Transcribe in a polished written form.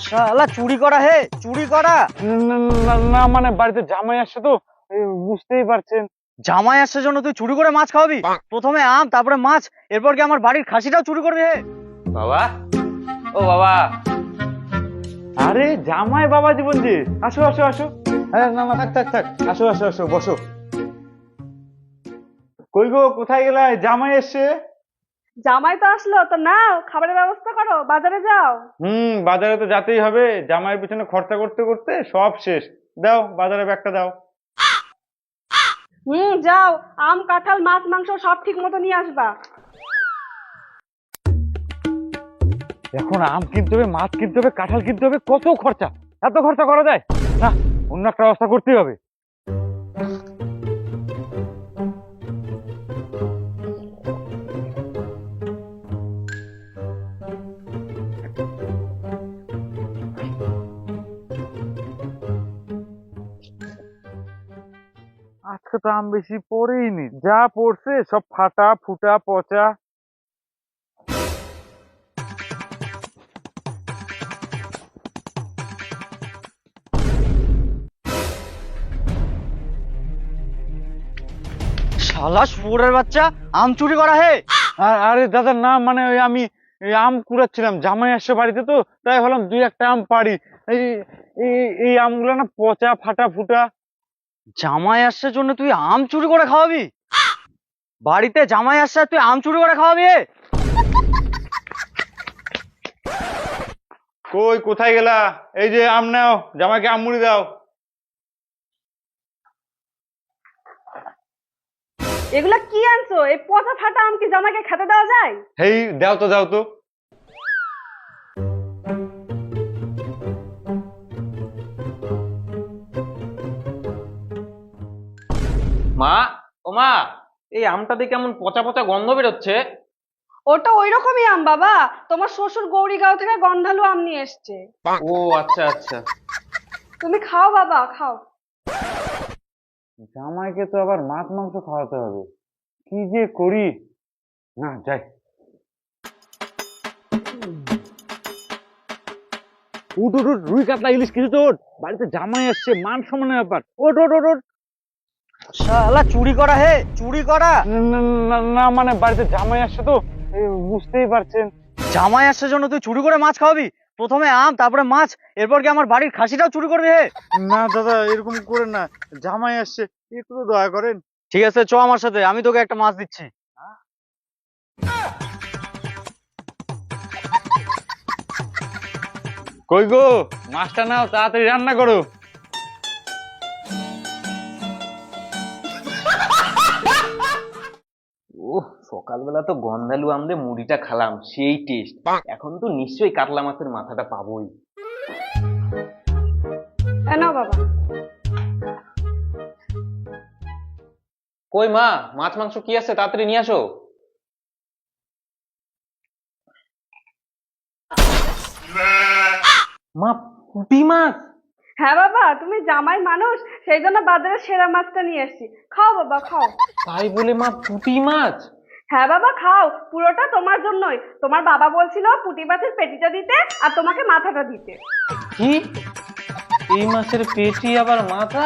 শালা চুরি করা হে, চুরি করা। না মানে বাড়িতে জামাই আসছে তো, বুঝতেই পারছেন। জামাই আসার জন্য তুই চুরি করে মাছ খাওয়াবি? প্রথমে আম, তারপরে মাছ, এরপর কি আমার বাড়ির খাসিটাও চুরি করবি হে? বাবা, ও বাবা। আরে জামাই বাবা জীবন জি, আসো আসো আসো। হ্যাঁ না না, থাক থাক থাক, আসো আসো আসো, বসো। কই গো, কোথায় গেলা? জামাই এসছে। জামাই তো আসলো, তো নাও খাবারের ব্যবস্থা করো, বাজারে যাও। বাজারে তো যেতেই হবে, জামাইয়ের পিছনে খরচা করতে করতে সব শেষ। দাও বাজারে ব্যাগটা দাও। যাও, আম কাঁঠাল মাছ মাংস সব ঠিক মতো নিয়ে আসবা। এখন আম কিনতে হবে, মাছ কিনতে হবে, কাঁঠাল কিনতে হবে, কত খরচা! এত খরচা করা যায় না, অন্য একটা ব্যবস্থা করতেই হবে। আজকে তো আম বেশি পড়েইনি, যা পড়ছে সব ফাটা ফুটা পচা। শালা শুয়োরের বাচ্চা, আম চুরি করা হে। আরে দাদা না, মানে ওই আমি এই আম কুড়াচ্ছিলাম, জামাই আসছে বাড়িতে তো, তাই ভাবলাম দুই একটা আম পারি। এই এই আমগুলো না পচা ফাটা ফুটা। জামাই আসার জন্য তুই আম চুরি করে খাওয়াবি? বাড়িতে জামাই আসছে আর তুই আম চুরি করে খাওয়াবি হে? কই কোথায় গেলা? এই যে আম নাও, জামাইকে আম মুড়ি দাও। এগুলা কি আনছো? এই পচা ফাটা আম কি জামাইকে খেতে দেওয়া যায়? হেই দাও তো দাও তো। মা, ও মা, এই আমটা দিয়ে কেমন পচা পচা গন্ধ বেরোচ্ছে। ওটা ওই রকমই আম বাবা, তোমার শ্বশুর গৌরীগাঁও থেকে গন্ধালু আম নিয়ে এসছে। ও আচ্ছা আচ্ছা। তুমি খাও বাবা, খাও। জামাইকে তো আবার মাছ মাংস খাওয়াতে হবে, কি যে করি। না যাই। উঠ উঠ উঠ, রুই কাতলা ইলিশ কিছু তো ওঠ, বাড়িতে জামাই আসছে, মান সম্মানের ব্যাপার। ওঠ ওঠ ওঠ ওঠ। শালা চুরি করা হে, চুরি করা। না মানে বাড়িতে জামাই আসছে তো, বুঝতেই পারছেন। জামাই আসার জন্য তুই চুরি করে মাছ খাওয়াবি? প্রথমে আম, তারপরে মাছ, এরপর কি আমার বাড়ির খাসিটাও চুরি করবি হে? না দাদা, এরকম করেন না, জামাই আসছে, একটু তো দয়া করেন। ঠিক আছে, চ আমার সাথে, আমি তোকে একটা মাছ দিচ্ছি। কই গো, মাছটা নাও, তাড়াতাড়ি রান্না করো। ওহ, সকালবেলা তো গন্ধালু আম দিয়ে মুড়িটা খালাম, সেই টেস্ট। এখন তো নিশ্চয়ই কাতলা মাছের মাথাটা পাবোই। নাও বাবা। কই মা, মাছ মাংস কি আছে, তাড়াতাড়ি নিয়ে আসো। মা, পুঁটি মাছ? হ্যাঁ বাবা, তুমি জামাই মানুষ, সেই জন্য বাজারে সেরা মাছটা নিয়ে এসেছি। খাও বাবা, খাও। তাই বলে মা পুঁটি মাছ? হ্যাঁ বাবা, খাও, পুরোটা তোমার জন্যই। তোমার বাবা বলছিল পুঁটি মাছের পেটিটা দিতে আর তোমাকে মাথাটা দিতে। কি, এই মাছের পেটি আবার মাথা?